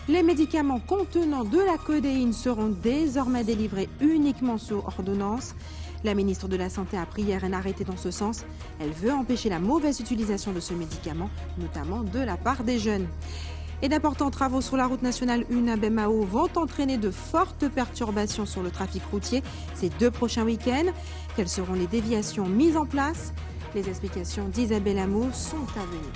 Les médicaments contenant de la codéine seront désormais délivrés uniquement sous ordonnance. La ministre de la Santé a pris hier un arrêté dans ce sens. Elle veut empêcher la mauvaise utilisation de ce médicament, notamment de la part des jeunes. Et d'importants travaux sur la route nationale 1 à Bemao vont entraîner de fortes perturbations sur le trafic routier ces 2 prochains week-ends. Quelles seront les déviations mises en place? Les explications d'Isabelle Hameau sont à venir.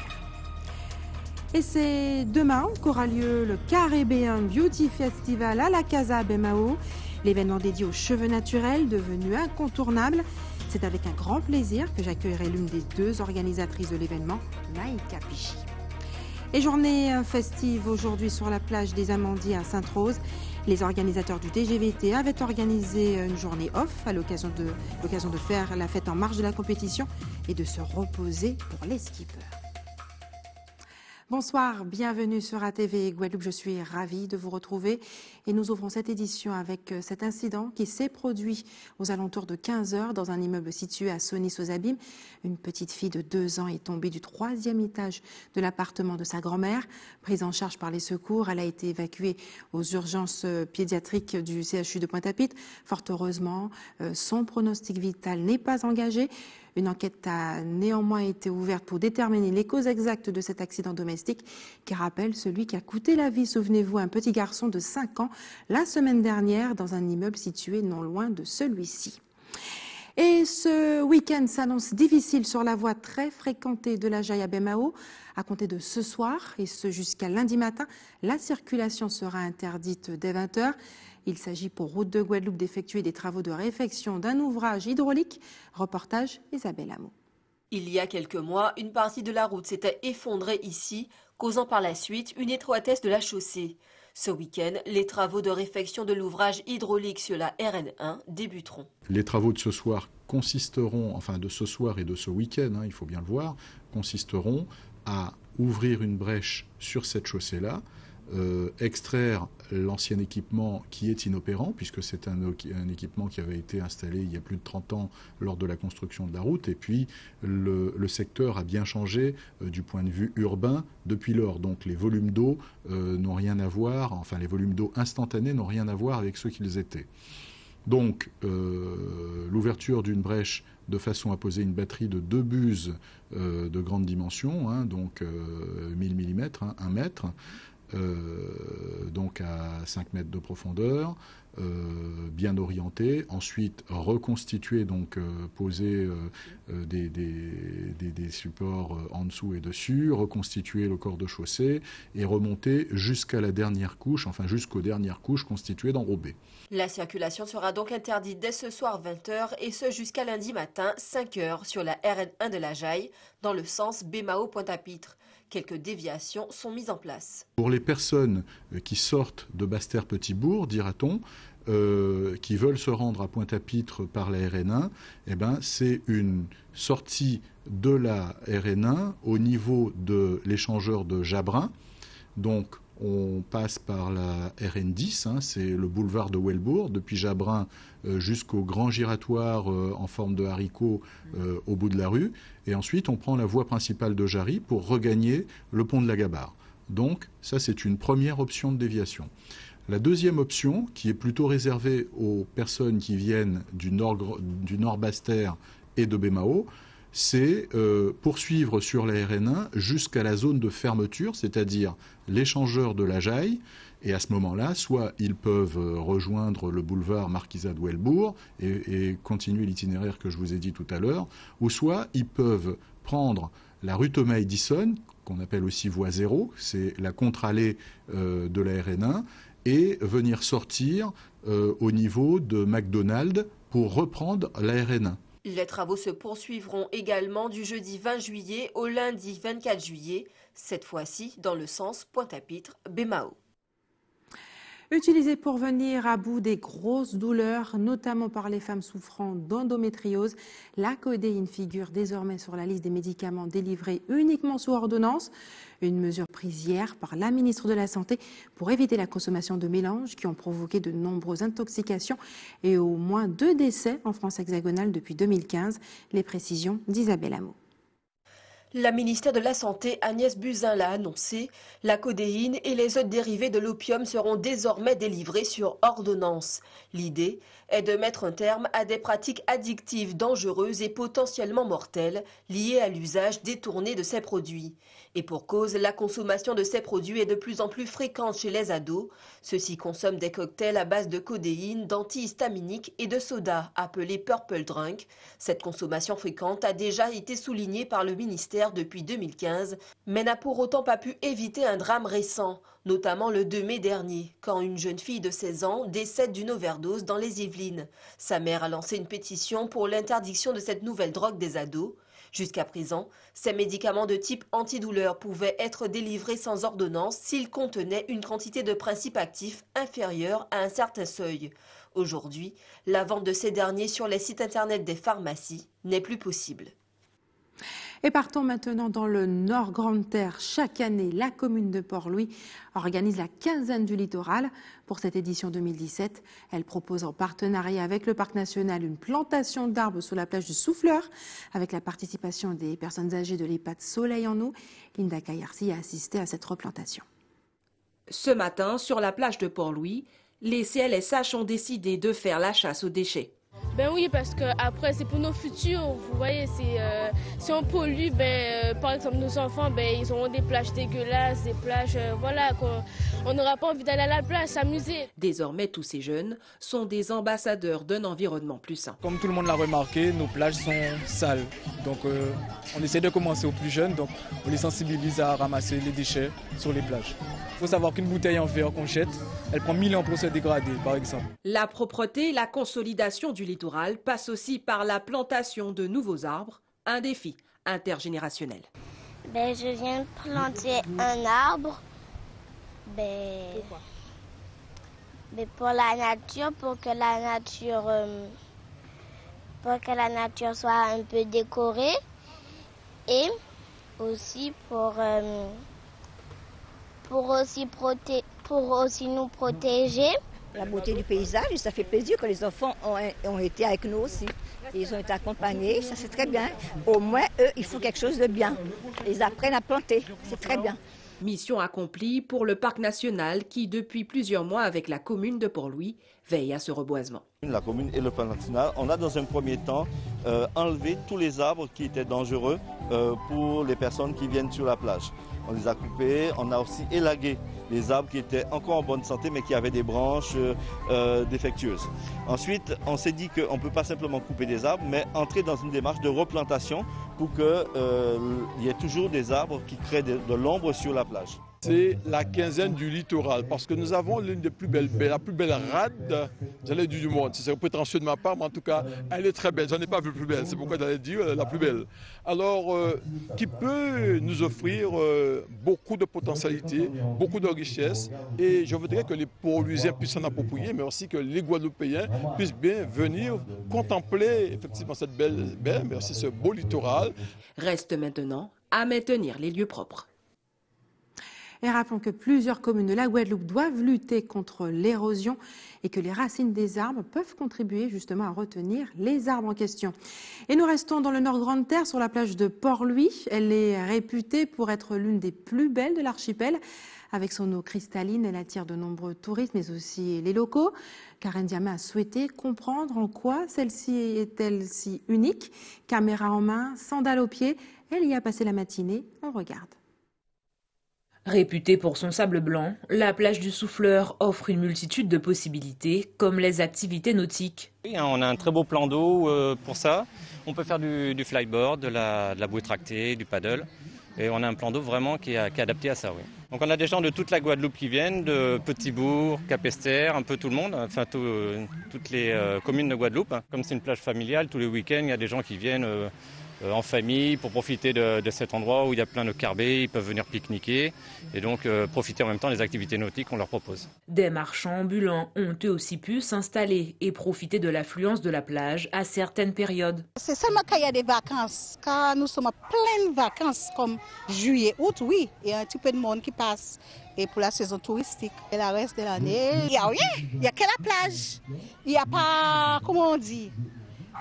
Et c'est demain qu'aura lieu le Caribbean Beauty Festival à la Casa à Bemao. L'événement dédié aux cheveux naturels, devenu incontournable. C'est avec un grand plaisir que j'accueillerai l'une des 2 organisatrices de l'événement, Naïka Pichi. Et journée festive aujourd'hui sur la plage des Amandiers à Sainte-Rose. Les organisateurs du TGVT avaient organisé une journée off à l'occasion de faire la fête en marge de la compétition et de se reposer pour les skippers. Bonsoir, bienvenue sur ATV Guadeloupe, je suis ravie de vous retrouver et nous ouvrons cette édition avec cet incident qui s'est produit aux alentours de 15 h dans un immeuble situé à Sonis-aux-Abîmes. Une petite fille de 2 ans est tombée du 3e étage de l'appartement de sa grand-mère. Prise en charge par les secours, elle a été évacuée aux urgences pédiatriques du CHU de Pointe-à-Pitre. Fort heureusement, son pronostic vital n'est pas engagé. Une enquête a néanmoins été ouverte pour déterminer les causes exactes de cet accident domestique qui rappelle celui qui a coûté la vie, souvenez-vous, à un petit garçon de 5 ans la semaine dernière dans un immeuble situé non loin de celui-ci. Et ce week-end s'annonce difficile sur la voie très fréquentée de la Jaille à Bemao. À compter de ce soir et ce jusqu'à lundi matin, la circulation sera interdite dès 20 h. Il s'agit pour Route de Guadeloupe d'effectuer des travaux de réfection d'un ouvrage hydraulique. Reportage Isabelle Hameau. Il y a quelques mois, une partie de la route s'était effondrée ici, causant par la suite une étroitesse de la chaussée. Ce week-end, les travaux de réfection de l'ouvrage hydraulique sur la RN1 débuteront. Les travaux de ce soir consisteront, enfin de ce soir et de ce week-end, il faut bien le voir, consisteront à ouvrir une brèche sur cette chaussée-là, extraire l'ancien équipement qui est inopérant, puisque c'est un équipement qui avait été installé il y a plus de 30 ans lors de la construction de la route, et puis le secteur a bien changé du point de vue urbain depuis lors. Donc les volumes d'eau n'ont rien à voir, enfin les volumes d'eau instantanés n'ont rien à voir avec ceux qu'ils étaient. Donc l'ouverture d'une brèche de façon à poser une batterie de 2 buses de grande dimension, donc 1000 mm, 1 mètre, donc à 5 mètres de profondeur, bien orienté. Ensuite, reconstituer, donc poser des supports en dessous et dessus, reconstituer le corps de chaussée et remonter jusqu'à la dernière couche, enfin jusqu'aux dernières couches constituées d'enrobés. La circulation sera donc interdite dès ce soir 20 h et ce jusqu'à lundi matin 5 h sur la RN1 de la Jaille dans le sens Bemao-Pointe-à-Pitre. Quelques déviations sont mises en place. Pour les personnes qui sortent de Basse-Terre-Petit-Bourg, dira-t-on, qui veulent se rendre à Pointe-à-Pitre par la RN1, c'est une sortie de la RN1 au niveau de l'échangeur de Jabrin. Donc on passe par la RN10, c'est le boulevard de Welbourg, depuis Jabrin jusqu'au grand giratoire en forme de haricot au bout de la rue. Et ensuite, on prend la voie principale de Jarry pour regagner le pont de la Gabarre. Donc, ça, c'est une première option de déviation. La deuxième option, qui est plutôt réservée aux personnes qui viennent du nord Basse-Terre et de Bemao, c'est poursuivre sur la RN1 jusqu'à la zone de fermeture, c'est-à-dire l'échangeur de la Jaille. Et à ce moment-là, soit ils peuvent rejoindre le boulevard Marquisat de Welbourg et continuer l'itinéraire que je vous ai dit tout à l'heure, ou soit ils peuvent prendre la rue Thomas Edison, qu'on appelle aussi voie 0, c'est la contre-allée de la RN1, et venir sortir au niveau de McDonald's pour reprendre la RN1. Les travaux se poursuivront également du jeudi 20 juillet au lundi 24 juillet, cette fois-ci dans le sens Pointe-à-Pitre-Bemao. Utilisé pour venir à bout des grosses douleurs, notamment par les femmes souffrant d'endométriose, la codéine figure désormais sur la liste des médicaments délivrés uniquement sous ordonnance. Une mesure prise hier par la ministre de la Santé pour éviter la consommation de mélanges qui ont provoqué de nombreuses intoxications et au moins 2 décès en France hexagonale depuis 2015. Les précisions d'Isabelle Hameau. La ministre de la Santé, Agnès Buzyn, l'a annoncé, la codéine et les autres dérivés de l'opium seront désormais délivrés sur ordonnance. L'idée est de mettre un terme à des pratiques addictives dangereuses et potentiellement mortelles liées à l'usage détourné de ces produits. Et pour cause, la consommation de ces produits est de plus en plus fréquente chez les ados. Ceux-ci consomment des cocktails à base de codéine, d'antihistaminiques et de soda, appelés Purple Drunk. Cette consommation fréquente a déjà été soulignée par le ministère depuis 2015, mais n'a pour autant pas pu éviter un drame récent, notamment le 2 mai dernier, quand une jeune fille de 16 ans décède d'une overdose dans les Yvelines. Sa mère a lancé une pétition pour l'interdiction de cette nouvelle drogue des ados. Jusqu'à présent, ces médicaments de type antidouleur pouvaient être délivrés sans ordonnance s'ils contenaient une quantité de principes actifs inférieure à un certain seuil. Aujourd'hui, la vente de ces derniers sur les sites internet des pharmacies n'est plus possible. Et partons maintenant dans le Nord Grande-Terre. Chaque année, la commune de Port-Louis organise la quinzaine du littoral. Pour cette édition 2017, elle propose en partenariat avec le Parc national une plantation d'arbres sur la plage du Souffleur avec la participation des personnes âgées de l'EHPAD Soleil en eau. Linda Kayarsi a assisté à cette replantation. Ce matin, sur la plage de Port-Louis, les CLSH ont décidé de faire la chasse aux déchets. Ben oui, parce que après c'est pour nos futurs, vous voyez, si on pollue, par exemple nos enfants, ils auront des plages dégueulasses, des plages, voilà, on n'aura pas envie d'aller à la plage, s'amuser. Désormais, tous ces jeunes sont des ambassadeurs d'un environnement plus sain. Comme tout le monde l'a remarqué, nos plages sont sales, donc on essaie de commencer aux plus jeunes, donc on les sensibilise à ramasser les déchets sur les plages. Il faut savoir qu'une bouteille en verre qu'on jette, elle prend 1000 ans pour se dégrader, par exemple. La propreté et la consolidation du littoral passe aussi par la plantation de nouveaux arbres, un défi intergénérationnel. Je viens de planter un arbre pour la nature, pour que la nature soit un peu décorée et aussi pour aussi nous protéger. La beauté du paysage, et ça fait plaisir que les enfants ont été avec nous aussi. Ils ont été accompagnés, ça c'est très bien. Au moins, eux, ils font quelque chose de bien. Ils apprennent à planter, c'est très bien. Mission accomplie pour le Parc national qui, depuis plusieurs mois avec la commune de Port-Louis, veille à ce reboisement. La commune et le Parc national, on a dans un premier temps enlevé tous les arbres qui étaient dangereux pour les personnes qui viennent sur la plage. On les a coupés, on a aussi élagué les arbres qui étaient encore en bonne santé mais qui avaient des branches défectueuses. Ensuite, on s'est dit qu'on ne peut pas simplement couper des arbres, mais entrer dans une démarche de replantation pour qu'il y ait toujours des arbres qui créent de l'ombre sur la plage. C'est la quinzaine du littoral, parce que nous avons l'une des plus belles baies, la plus belle rade, j'allais dire du monde. C'est prétentieux de ma part, mais en tout cas, elle est très belle. J'en ai pas vu plus belle, c'est pourquoi j'allais dire la plus belle. Alors, qui peut nous offrir beaucoup de potentialités, beaucoup de richesses, et je voudrais que les Port-Louisiens puissent s'en approprier, mais aussi que les Guadeloupéens puissent bien venir contempler effectivement cette belle baie, mais aussi ce beau littoral. Reste maintenant à maintenir les lieux propres. Et rappelons que plusieurs communes de la Guadeloupe doivent lutter contre l'érosion et que les racines des arbres peuvent contribuer justement à retenir les arbres en question. Et nous restons dans le Nord Grande-Terre sur la plage de Port-Louis. Elle est réputée pour être l'une des plus belles de l'archipel. Avec son eau cristalline, elle attire de nombreux touristes, mais aussi les locaux. Karen Diamé a souhaité comprendre en quoi celle-ci est-elle si unique. Caméra en main, sandales aux pieds, elle y a passé la matinée. On regarde. Réputée pour son sable blanc, la plage du Souffleur offre une multitude de possibilités, comme les activités nautiques. Oui, on a un très beau plan d'eau pour ça. On peut faire du flyboard, de la bouée tractée, du paddle. Et on a un plan d'eau vraiment qui est adapté à ça. Oui. Donc on a des gens de toute la Guadeloupe qui viennent, de Petit-Bourg, Cap-Esther, un peu tout le monde, enfin toutes les communes de Guadeloupe. Comme c'est une plage familiale, tous les week-ends, il y a des gens qui viennent en famille pour profiter de cet endroit où il y a plein de carbets, ils peuvent venir pique-niquer et donc profiter en même temps des activités nautiques qu'on leur propose. Des marchands ambulants ont eux aussi pu s'installer et profiter de l'affluence de la plage à certaines périodes. C'est seulement quand il y a des vacances, quand nous sommes en pleine vacances comme juillet, août, oui, il y a un petit peu de monde qui passe. Et pour la saison touristique, et le reste de l'année, il n'y a rien, il n'y a que la plage. Il n'y a pas, comment on dit,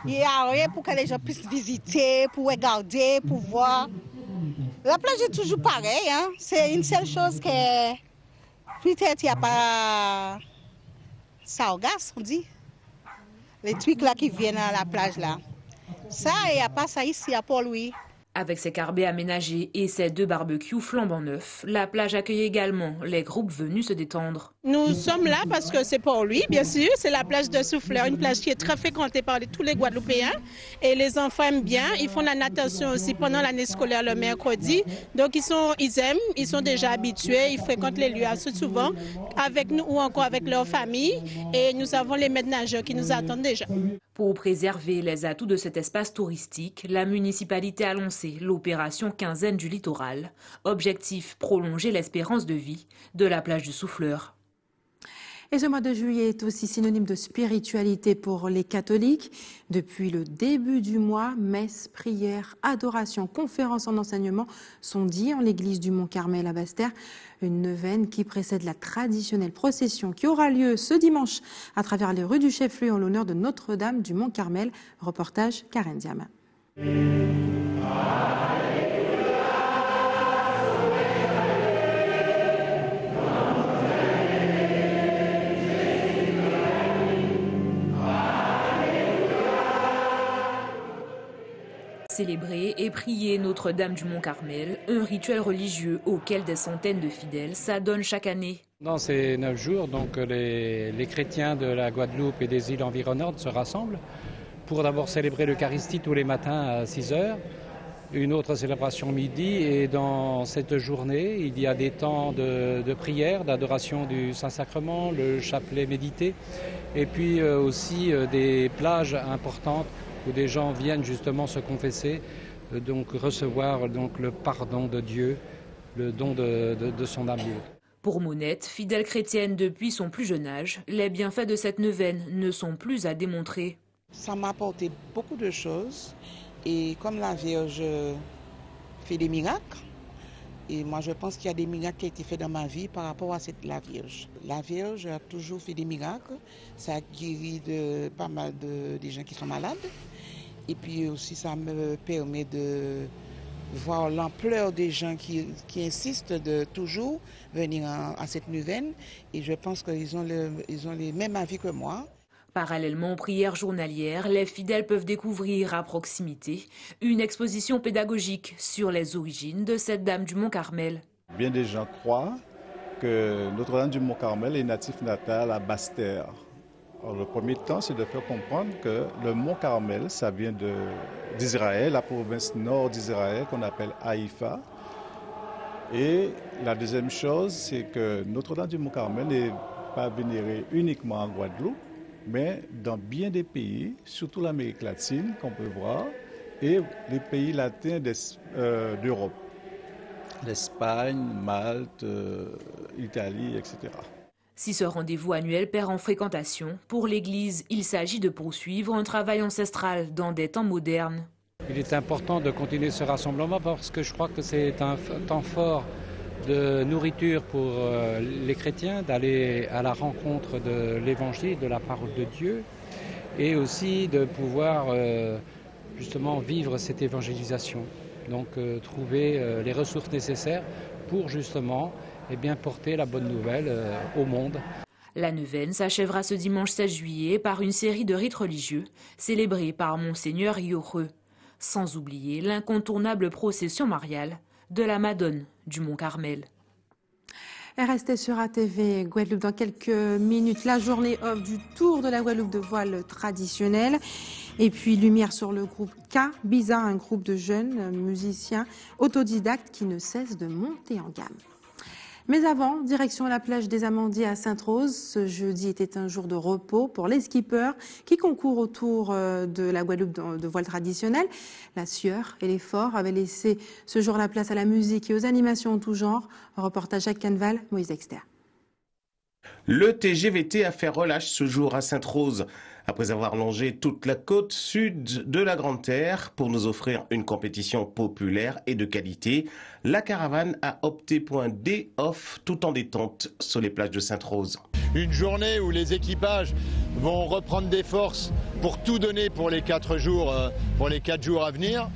il n'y a rien pour que les gens puissent visiter, pour regarder, pour voir. La plage est toujours pareille, hein? C'est une seule chose que peut-être il n'y a pas sargasses, on dit. Les trucs là qui viennent à la plage là. Ça, il n'y a pas ça ici à Port-Louis. Avec ses carbets aménagés et ses 2 barbecues flambant neufs, la plage accueille également les groupes venus se détendre. Nous sommes là parce que c'est Port-Louis, bien sûr. C'est la plage de Souffleur, une plage qui est très fréquentée par tous les Guadeloupéens. Et les enfants aiment bien. Ils font la natation aussi pendant l'année scolaire le mercredi. Donc ils aiment, ils sont déjà habitués. Ils fréquentent les lieux assez souvent avec nous ou encore avec leur famille. Et nous avons les maîtres nageurs qui nous attendent déjà. Pour préserver les atouts de cet espace touristique, la municipalité a lancé l'opération Quinzaine du littoral. Objectif, prolonger l'espérance de vie de la plage du Souffleur. Et ce mois de juillet est aussi synonyme de spiritualité pour les catholiques. Depuis le début du mois, messes, prières, adorations, conférences en enseignement sont dits en l'église du Mont-Carmel à Basse-Terre. Une neuvaine qui précède la traditionnelle procession qui aura lieu ce dimanche à travers les rues du chef-lieu en l'honneur de Notre-Dame du Mont-Carmel. Reportage Karen Diama. Célébrer et prier Notre-Dame du Mont-Carmel, un rituel religieux auquel des centaines de fidèles s'adonnent chaque année. Dans ces 9 jours, donc, les chrétiens de la Guadeloupe et des îles environnantes se rassemblent pour d'abord célébrer l'Eucharistie tous les matins à 6 h, une autre célébration midi, et dans cette journée, il y a des temps de prière, d'adoration du Saint-Sacrement, le chapelet médité, et puis aussi des plages importantes où des gens viennent justement se confesser, donc recevoir donc le pardon de Dieu, le don de son amour. Pour Monette, fidèle chrétienne depuis son plus jeune âge, les bienfaits de cette neuvaine ne sont plus à démontrer. Ça m'a apporté beaucoup de choses et comme la Vierge fait des miracles, et moi je pense qu'il y a des miracles qui ont été faits dans ma vie par rapport à la Vierge. La Vierge a toujours fait des miracles, ça a guéri de pas mal de gens qui sont malades. Et puis aussi ça me permet de voir l'ampleur des gens qui insistent de toujours venir à cette neuvaine. Et je pense qu'ils ont les mêmes avis que moi. Parallèlement aux prières journalières, les fidèles peuvent découvrir à proximité une exposition pédagogique sur les origines de cette Dame du Mont-Carmel. Bien des gens croient que Notre-Dame du Mont-Carmel est natif natal à Basse-Terre. Alors, le premier temps, c'est de faire comprendre que le Mont-Carmel, ça vient d'Israël, la province nord d'Israël qu'on appelle Haïfa. Et la deuxième chose, c'est que Notre-Dame du Mont-Carmel n'est pas vénérée uniquement en Guadeloupe, mais dans bien des pays, surtout l'Amérique latine qu'on peut voir, et les pays latins d'Europe, l'Espagne, Malte, l'Italie, etc. Si ce rendez-vous annuel perd en fréquentation, pour l'Église, il s'agit de poursuivre un travail ancestral dans des temps modernes. Il est important de continuer ce rassemblement parce que je crois que c'est un temps fort de nourriture pour les chrétiens, d'aller à la rencontre de l'Évangile, de la parole de Dieu, et aussi de pouvoir justement vivre cette évangélisation. Donc trouver les ressources nécessaires pour justement porter la bonne nouvelle au monde. La neuvaine s'achèvera ce dimanche 16 juillet par une série de rites religieux célébrés par Monseigneur Ioreux. Sans oublier l'incontournable procession mariale de la Madone du Mont-Carmel. Restez sur ATV Guadeloupe dans quelques minutes. La journée off du tour de la Guadeloupe de voile traditionnel. Et puis lumière sur le groupe K, Bizarre, un groupe de jeunes musiciens autodidactes qui ne cessent de monter en gamme. Mais avant, direction la plage des Amandiers à Sainte-Rose. Ce jeudi était un jour de repos pour les skippers qui concourent autour de la Guadeloupe de voile traditionnel. La sueur et l'effort avaient laissé ce jour la place à la musique et aux animations en tout genre. Un reportage Jacques Canval, Moïse Dexter. Le TGVT a fait relâche ce jour à Sainte-Rose. Après avoir longé toute la côte sud de la Grande Terre pour nous offrir une compétition populaire et de qualité, la caravane a opté pour un day off tout en détente sur les plages de Sainte-Rose. Une journée où les équipages vont reprendre des forces pour tout donner pour les 4 jours, à venir.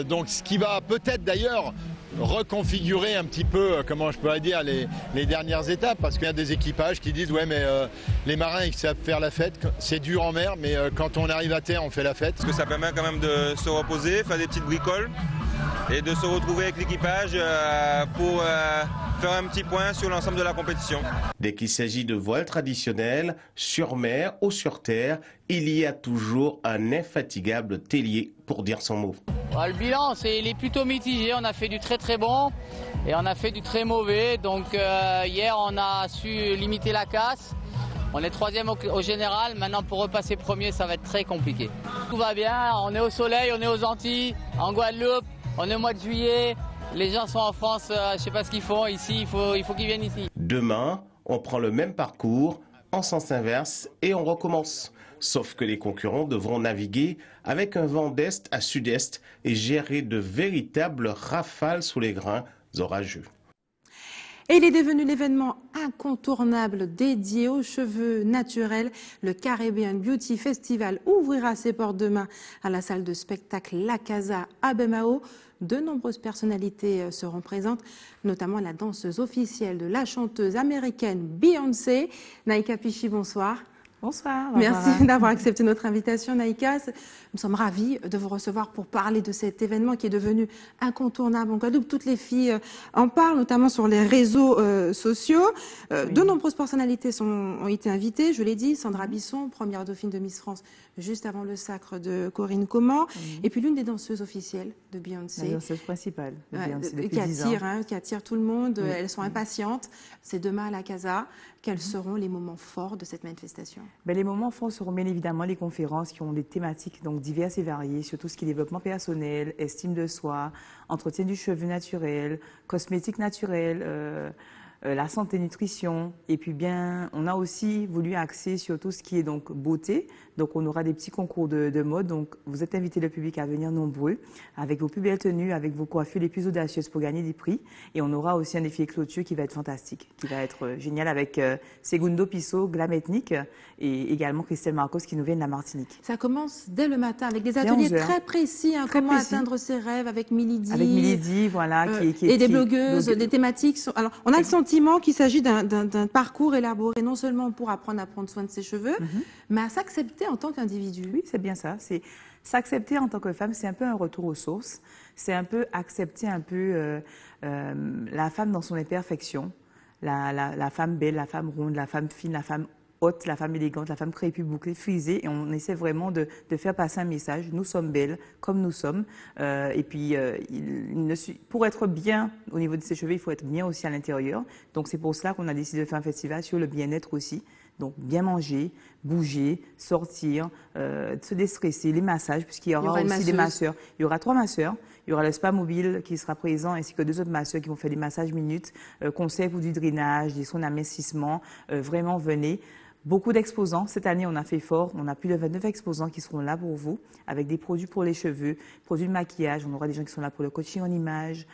Donc ce qui va peut-être d'ailleurs reconfigurer un petit peu, comment je peux dire, les dernières étapes, parce qu'il y a des équipages qui disent ouais mais les marins ils savent faire la fête, c'est dur en mer mais quand on arrive à terre on fait la fête. Parce que ça permet quand même de se reposer, faire des petites bricoles et de se retrouver avec l'équipage pour faire un petit point sur l'ensemble de la compétition. Dès qu'il s'agit de voile traditionnel, sur mer ou sur terre, il y a toujours un infatigable Tellier pour dire son mot. Le bilan, il est plutôt mitigé. On a fait du très très bon et on a fait du très mauvais. Donc hier, on a su limiter la casse. On est 3e au général. Maintenant, pour repasser premier, ça va être très compliqué. Tout va bien. On est au soleil, on est aux Antilles, en Guadeloupe. On est au mois de juillet. Les gens sont en France. Je ne sais pas ce qu'ils font ici. Il faut qu'ils viennent ici. Demain, on prend le même parcours en sens inverse et on recommence. Sauf que les concurrents devront naviguer avec un vent d'est à sud-est et gérer de véritables rafales sous les grains orageux. Et il est devenu l'événement incontournable dédié aux cheveux naturels. Le Caribbean Beauty Festival ouvrira ses portes demain à la salle de spectacle La Casa à Bemao. De nombreuses personnalités seront présentes, notamment la danseuse officielle de la chanteuse américaine Beyoncé. Naïka Pichi, bonsoir. Bonsoir. Merci d'avoir accepté notre invitation, Naïka. Nous sommes ravis de vous recevoir pour parler de cet événement qui est devenu incontournable en Guadeloupe. Toutes les filles en parlent, notamment sur les réseaux sociaux. Oui. De nombreuses personnalités ont été invitées, je l'ai dit. Sandra Bisson, première dauphine de Miss France, juste avant le sacre de Corinne Coman. Et puis l'une des danseuses officielles de Beyoncé. La danseuse principale de Beyoncé depuis 10 ans. Qui attire tout le monde. Elles sont impatientes. C'est demain à la Casa. Quels seront les moments forts de cette manifestation? Les moments forts seront bien évidemment les conférences qui ont des thématiques donc diverses et variées, sur tout ce qui est développement personnel, estime de soi, entretien du cheveu naturel, cosmétique naturelle, la santé, nutrition. Et puis bien, on a aussi voulu axer sur tout ce qui est donc beauté. Donc on aura des petits concours de mode. Donc vous êtes invité le public à venir nombreux, avec vos plus belles tenues, avec vos coiffures les plus audacieuses pour gagner des prix. Et on aura aussi un défi de clôture qui va être fantastique, qui va être génial avec Segundo Pisso, Glam Ethnique, et également Christelle Marcos qui nous vient de la Martinique. Ça commence dès le matin avec des ateliers très précis, comment atteindre ses rêves avec Milady. Avec Milady, voilà. Et des blogueuses, des thématiques. Alors on a le sentiment qu'il s'agit d'un parcours élaboré non seulement pour apprendre à prendre soin de ses cheveux, mais à s'accepter en tant qu'individu. Oui, c'est bien ça. C'est s'accepter en tant que femme, c'est un peu un retour aux sources. C'est un peu accepter un peu la femme dans son imperfection, la femme belle, la femme ronde, la femme fine, la femme haute, la femme élégante, la femme crépue, bouclée, frisée. Et on essaie vraiment de faire passer un message. Nous sommes belles comme nous sommes. Et puis, pour être bien au niveau de ses cheveux, il faut être bien aussi à l'intérieur. Donc, c'est pour cela qu'on a décidé de faire un festival sur le bien-être aussi. Donc, bien manger, bouger, sortir, se déstresser, les massages, puisqu'il y aura aussi des masseurs. Il y aura 3 masseurs. Il y aura le spa mobile qui sera présent, ainsi que 2 autres masseurs qui vont faire des massages minutes, conseils pour du drainage, des soins d'amincissement. Vraiment, venez. Beaucoup d'exposants. Cette année, on a fait fort. On a plus de 29 exposants qui seront là pour vous, avec des produits pour les cheveux, produits de maquillage. On aura des gens qui sont là pour le coaching en image,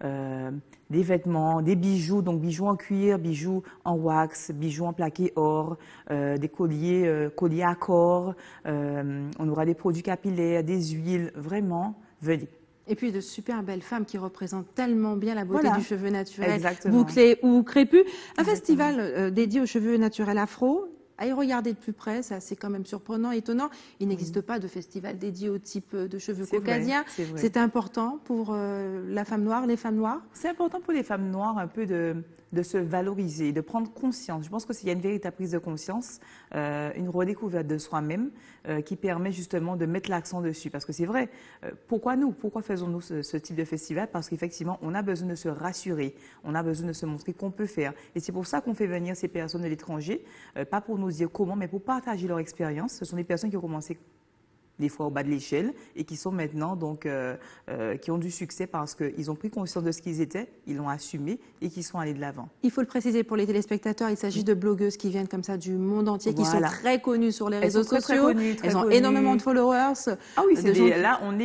des vêtements, des bijoux, donc bijoux en cuir, bijoux en wax, bijoux en plaqué or, des colliers à corps. On aura des produits capillaires, des huiles. Vraiment, venez. Et puis de super belles femmes qui représentent tellement bien la beauté du cheveu naturel, exactement, bouclé ou crépus. Un festival dédié aux cheveux naturels afro. À y regarder de plus près, ça c'est quand même surprenant, étonnant. Il n'existe pas de festival dédié au type de cheveux caucasiens. C'est important pour la femme noire, les femmes noires? C'est important pour les femmes noires un peu de se valoriser, de prendre conscience. Je pense qu'il y a une véritable prise de conscience, une redécouverte de soi-même qui permet justement de mettre l'accent dessus. Parce que c'est vrai, pourquoi nous? Pourquoi faisons-nous ce type de festival? Parce qu'effectivement, on a besoin de se rassurer, on a besoin de se montrer qu'on peut faire. Et c'est pour ça qu'on fait venir ces personnes de l'étranger, pas pour nous dire comment, mais pour partager leur expérience. Ce sont des personnes qui ont commencé des fois au bas de l'échelle et qui sont maintenant donc qui ont du succès parce qu'ils ont pris conscience de ce qu'ils étaient, ils l'ont assumé et qui sont allés de l'avant. Il faut le préciser pour les téléspectateurs, il s'agit de blogueuses qui viennent comme ça du monde entier, qui sont très connues sur les réseaux sociaux. Elles ont énormément de followers. Ah oui, là on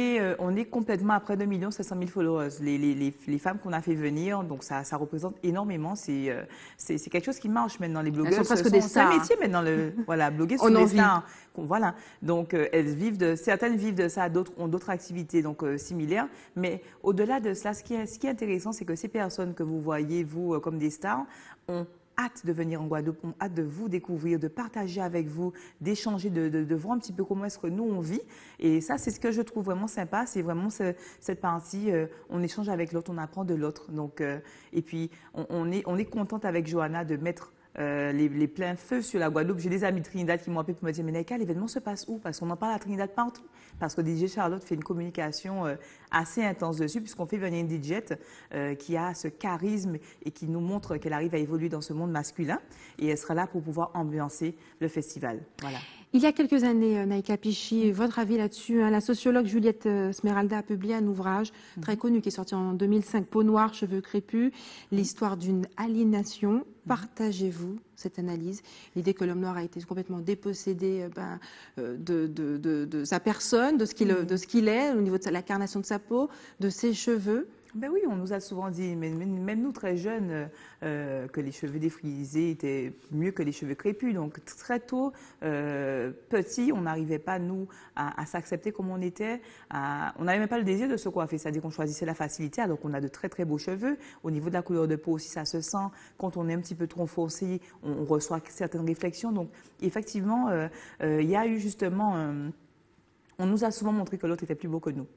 est complètement à près de 1 700 000 followers. Les femmes qu'on a fait venir, donc ça représente énormément. C'est quelque chose qui marche maintenant. Les blogueuses, elles sont presque des stars. C'est un métier maintenant. Voilà, blogueuses sont des stars. Voilà, donc certaines vivent de ça, d'autres ont d'autres activités donc similaires. Mais au-delà de cela, ce qui est intéressant, c'est que ces personnes que vous voyez, vous, comme des stars, ont hâte de venir en Guadeloupe, ont hâte de vous découvrir, de partager avec vous, d'échanger, de voir un petit peu comment est-ce que nous, on vit. Et ça, c'est ce que je trouve vraiment sympa, c'est vraiment cette partie, on échange avec l'autre, on apprend de l'autre. Donc, et puis, on est contente avec Johanna de mettre les pleins feux sur la Guadeloupe. J'ai des amis de Trinidad qui m'ont appelé pour me dire « Mais Naïka, l'événement se passe où ?» Parce qu'on en parle à Trinidad partout. Parce que DJ Charlotte fait une communication assez intense dessus, puisqu'on fait venir une DJ qui a ce charisme et qui nous montre qu'elle arrive à évoluer dans ce monde masculin. Et elle sera là pour pouvoir ambiancer le festival. Voilà. Il y a quelques années, Naïka Pichi, votre avis là-dessus, la sociologue Juliette Smeralda a publié un ouvrage très connu qui est sorti en 2005, Peau noire, cheveux crépus, l'histoire d'une aliénation. Partagez-vous cette analyse, l'idée que l'homme noir a été complètement dépossédé de sa personne, de ce qu'il est, au niveau de l'incarnation de sa peau, de ses cheveux? Ben oui, on nous a souvent dit, même nous très jeunes, que les cheveux défrisés étaient mieux que les cheveux crépus. Donc très tôt, petit, on n'arrivait pas, nous, à s'accepter comme on était. On n'avait même pas le désir de se coiffer, c'est-à-dire qu'on choisissait la facilité, alors qu'on a de très très beaux cheveux. Au niveau de la couleur de peau aussi, ça se sent. Quand on est un petit peu trop foncé, on reçoit certaines réflexions. Donc effectivement, il y a eu justement... on nous a souvent montré que l'autre était plus beau que nous.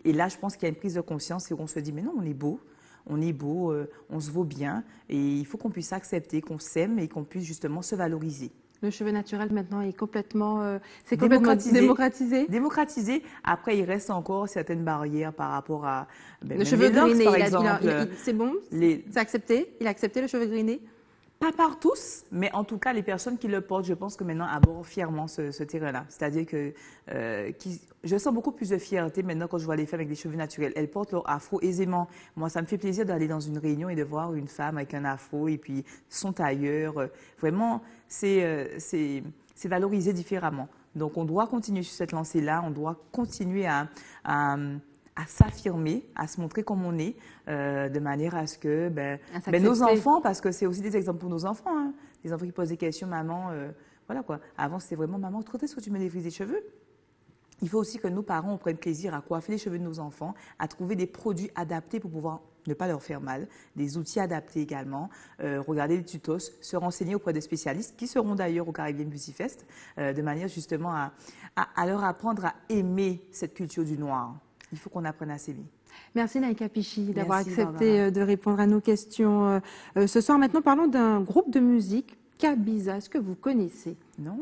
Et là, je pense qu'il y a une prise de conscience et on se dit, mais non, on est beau, on se vaut bien et il faut qu'on puisse accepter, qu'on s'aime et qu'on puisse justement se valoriser. Le cheveu naturel maintenant est complètement, démocratisé. Démocratisé. Après, il reste encore certaines barrières par rapport à... le cheveu grainé, par exemple. C'est bon? C'est accepté? Il a accepté le cheveu grainé? Pas par tous, mais en tout cas, les personnes qui le portent, je pense que maintenant abordent fièrement ce terrain-là. C'est-à-dire que je sens beaucoup plus de fierté maintenant quand je vois les femmes avec des cheveux naturels. Elles portent leur afro aisément. Moi, ça me fait plaisir d'aller dans une réunion et de voir une femme avec un afro et puis son tailleur. Vraiment, c'est valorisé différemment. Donc, on doit continuer sur cette lancée-là. On doit continuer à s'affirmer, à se montrer comme on est, de manière à ce que nos enfants, parce que c'est aussi des exemples pour nos enfants, hein, des enfants qui posent des questions, maman, voilà quoi. Avant, c'était vraiment, maman, quand est-ce que tu me défrises les cheveux? Il faut aussi que nos parents prennent plaisir à coiffer les cheveux de nos enfants, à trouver des produits adaptés pour pouvoir ne pas leur faire mal, des outils adaptés également, regarder les tutos, se renseigner auprès des spécialistes qui seront d'ailleurs au Caribbean Beauty Fest, de manière justement à leur apprendre à aimer cette culture du noir. Il faut qu'on apprenne à s'aimer. Merci Naïka Pichi d'avoir accepté de répondre à nos questions ce soir. Maintenant, parlons d'un groupe de musique, Kabiza. Est-ce que vous connaissez? Non.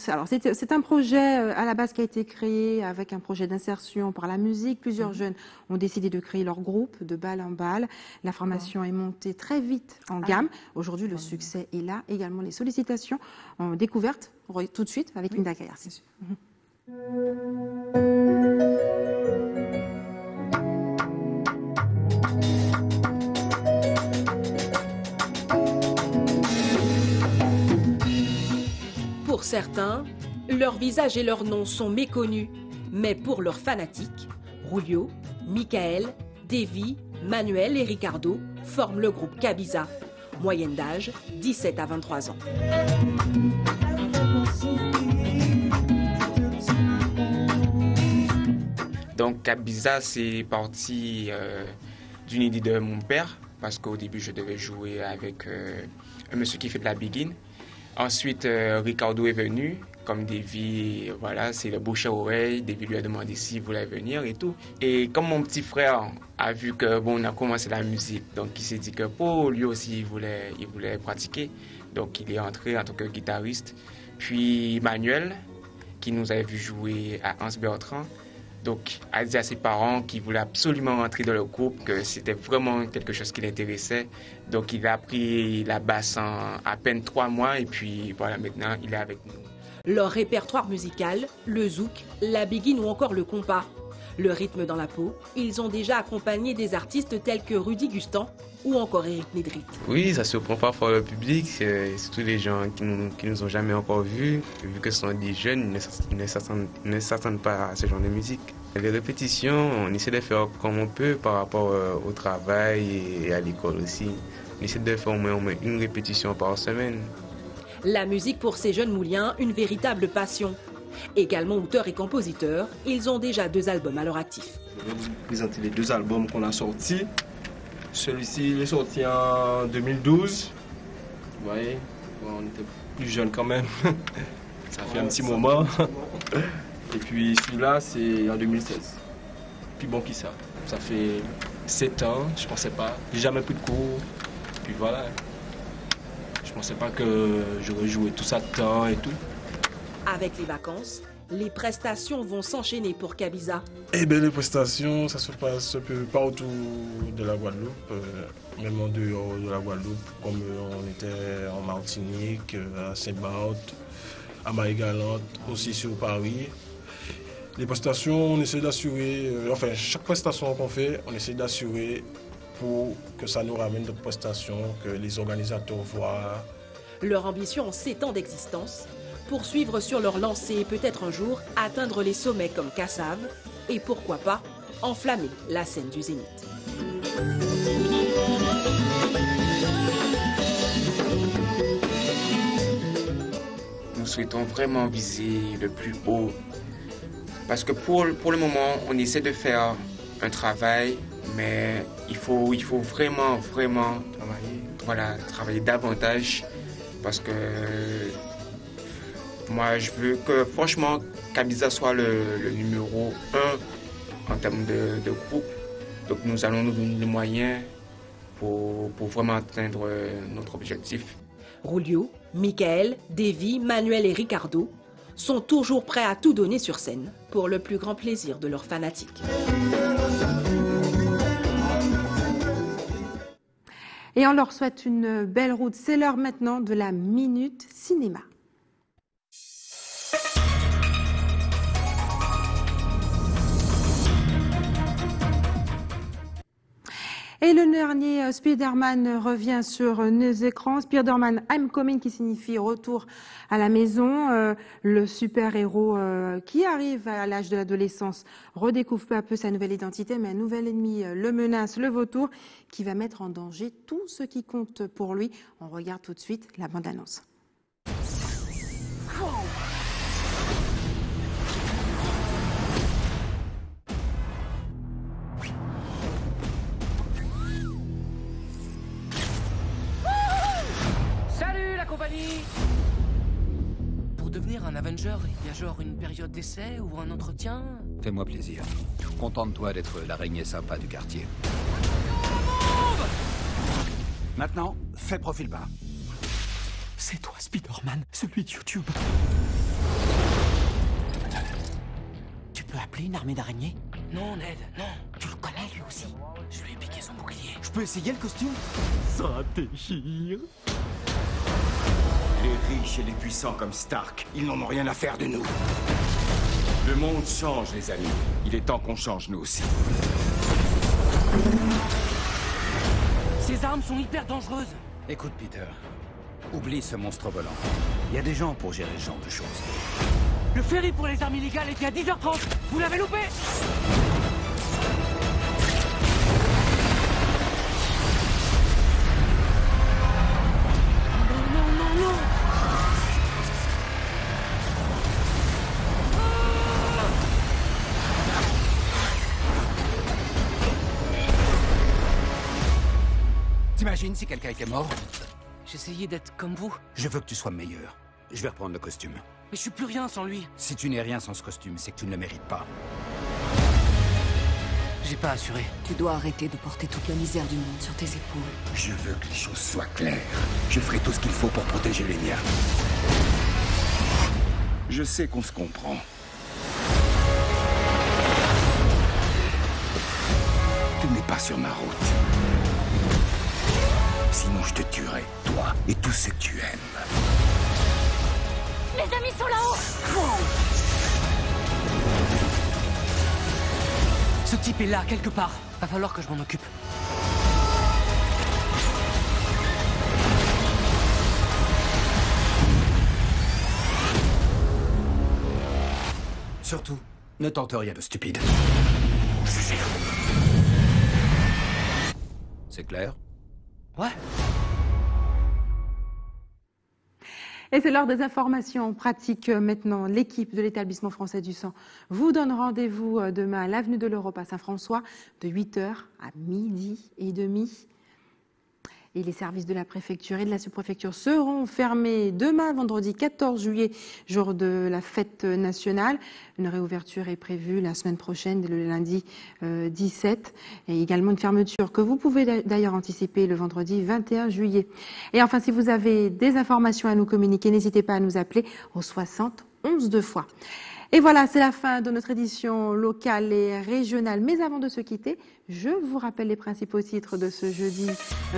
Alors, c'est un projet à la base qui a été créé avec un projet d'insertion par la musique. Plusieurs jeunes ont décidé de créer leur groupe de balle en balle. La formation est montée très vite en gamme. Aujourd'hui, le succès est là. Également, les sollicitations en découverte tout de suite avec Linda Kayarsi. Pour certains, leur visage et leur nom sont méconnus, mais pour leurs fanatiques, Rulio, Michael, Davy, Manuel et Ricardo forment le groupe Kabiza. Moyenne d'âge, 17 à 23 ans. Donc Kabiza, c'est parti d'une idée de mon père, parce qu'au début, je devais jouer avec un monsieur qui fait de la begin. Ensuite, Ricardo est venu, comme Davy, voilà, c'est le bouche à oreille. Davy lui a demandé s'il voulait venir et tout. Et comme mon petit frère a vu que bon, on a commencé la musique, donc il s'est dit que pour lui aussi il voulait pratiquer. Donc il est entré en tant que guitariste. Puis Manuel, qui nous avait vu jouer à Hans Bertrand, donc a dit à ses parents qu'il voulait absolument rentrer dans le groupe, que c'était vraiment quelque chose qui l'intéressait. Donc il a appris la basse en à peine 3 mois et puis voilà, maintenant il est avec nous. Leur répertoire musical, le zouk, la biguine ou encore le compas. Le rythme dans la peau, ils ont déjà accompagné des artistes tels que Rudy Gustan ou encore Eric Nedrit. Oui, ça surprend parfois le public, surtout les gens qui nous ont jamais encore vus. Vu que ce sont des jeunes, ils ne s'attendent pas à ce genre de musique. Les répétitions, on essaie de faire comme on peut par rapport au travail et à l'école aussi. On essaie de faire au moins une répétition par semaine. La musique pour ces jeunes Mouliens, une véritable passion. Également auteurs et compositeurs, ils ont déjà 2 albums à leur actif. Je vais vous présenter les 2 albums qu'on a sortis. Celui-ci il est sorti en 2012. Vous voyez, on était plus jeunes quand même. Ça fait un petit moment. Et puis celui-là, c'est en 2016. Puis bon, qui ça? Ça fait 7 ans, je pensais pas. J'ai jamais pris de cours. Puis voilà. Je pensais pas que j'aurais joué tout ça de temps et tout. Avec les vacances, les prestations vont s'enchaîner pour Kabiza. Eh bien, les prestations, ça se passe un peu partout de la Guadeloupe, même en dehors de la Guadeloupe, comme on était en Martinique, à Saint-Barth, à Marie-Galante, aussi sur Paris. Les prestations, on essaie d'assurer, chaque prestation qu'on fait, on essaie d'assurer pour que ça nous ramène d'autres prestations, que les organisateurs voient. Leur ambition en 7 ans d'existence, poursuivre sur leur lancée et peut-être un jour atteindre les sommets comme Kassav et pourquoi pas enflammer la scène du Zénith. Nous souhaitons vraiment viser le plus haut parce que pour le moment on essaie de faire un travail, mais il faut vraiment travailler davantage parce que moi, je veux que, franchement, Kabiza soit le numéro 1 en termes de groupe. Donc, nous allons nous donner les moyens pour vraiment atteindre notre objectif. Rulio, Michael, Davy, Manuel et Ricardo sont toujours prêts à tout donner sur scène pour le plus grand plaisir de leurs fanatiques. Et on leur souhaite une belle route. C'est l'heure maintenant de la Minute Cinéma. Et le dernier Spider-Man revient sur nos écrans. Spider-Man I'm Coming, qui signifie retour à la maison. Le super-héros qui arrive à l'âge de l'adolescence redécouvre peu à peu sa nouvelle identité, mais un nouvel ennemi le menace, le vautour, qui va mettre en danger tout ce qui compte pour lui. On regarde tout de suite la bande-annonce. Pour devenir un Avenger, il y a genre une période d'essai ou un entretien? Fais-moi plaisir. Contente-toi d'être l'araignée sympa du quartier. Maintenant, fais profil bas. C'est toi, Spider-Man, celui de YouTube. Tu peux appeler une armée d'araignées? Non, Ned, non. Tu le connais, lui aussi. Je lui ai piqué son bouclier. Je peux essayer le costume? Ça déchire. Les riches et les puissants comme Stark, ils n'en ont rien à faire de nous. Le monde change, les amis. Il est temps qu'on change, nous aussi. Ces armes sont hyper dangereuses. Écoute, Peter, oublie ce monstre volant. Il y a des gens pour gérer ce genre de choses. Le ferry pour les armes illégales était à 10h30. Vous l'avez loupé? T'imagines si quelqu'un était mort? J'essayais d'être comme vous. Je veux que tu sois meilleur. Je vais reprendre le costume. Mais je suis plus rien sans lui. Si tu n'es rien sans ce costume, c'est que tu ne le mérites pas. J'ai pas assuré. Tu dois arrêter de porter toute la misère du monde sur tes épaules. Je veux que les choses soient claires. Je ferai tout ce qu'il faut pour protéger les miens. Je sais qu'on se comprend. Tu n'es pas sur ma route. Sinon je te tuerai, toi et tous ceux que tu aimes. Mes amis sont là-haut. Ce type est là, quelque part. Va falloir que je m'en occupe. Surtout, ne tente rien de stupide. C'est clair? Ouais. Et c'est l'heure des informations pratiques maintenant. L'équipe de l'établissement français du sang vous donne rendez-vous demain à l'avenue de l'Europe à Saint-François de 8h à 12h30. Et les services de la préfecture et de la sous-préfecture seront fermés demain, vendredi 14 juillet, jour de la fête nationale. Une réouverture est prévue la semaine prochaine, le lundi 17. Et également une fermeture que vous pouvez d'ailleurs anticiper le vendredi 21 juillet. Et enfin, si vous avez des informations à nous communiquer, n'hésitez pas à nous appeler au 60 11 2 fois. Et voilà, c'est la fin de notre édition locale et régionale. Mais avant de se quitter, je vous rappelle les principaux titres de ce jeudi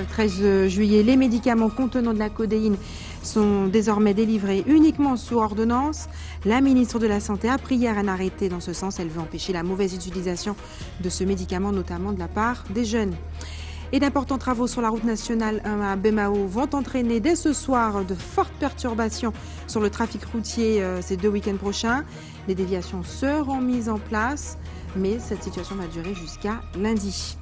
13 juillet. Les médicaments contenant de la codéine sont désormais délivrés uniquement sous ordonnance. La ministre de la Santé a pris hier un arrêté dans ce sens. Elle veut empêcher la mauvaise utilisation de ce médicament, notamment de la part des jeunes. Et d'importants travaux sur la route nationale 1 à Bemao vont entraîner dès ce soir de fortes perturbations sur le trafic routier ces 2 week-ends prochains. Les déviations seront mises en place, mais cette situation va durer jusqu'à lundi.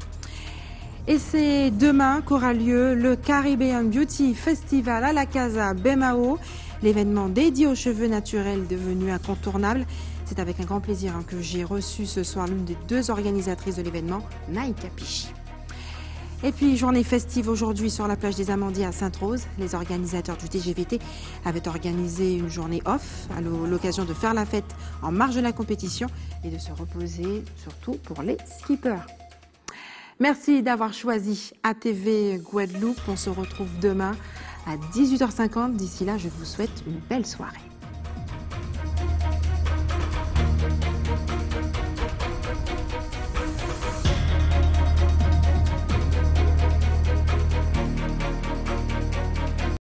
Et c'est demain qu'aura lieu le Caribbean Beauty Festival à la Casa Bemao, l'événement dédié aux cheveux naturels devenu incontournable. C'est avec un grand plaisir que j'ai reçu ce soir l'une des 2 organisatrices de l'événement, Naïka Pichi. Et puis, journée festive aujourd'hui sur la plage des Amandiers à Sainte-Rose. Les organisateurs du TGVT avaient organisé une journée off à l'occasion de faire la fête en marge de la compétition et de se reposer, surtout pour les skippers. Merci d'avoir choisi ATV Guadeloupe. On se retrouve demain à 18h50. D'ici là, je vous souhaite une belle soirée.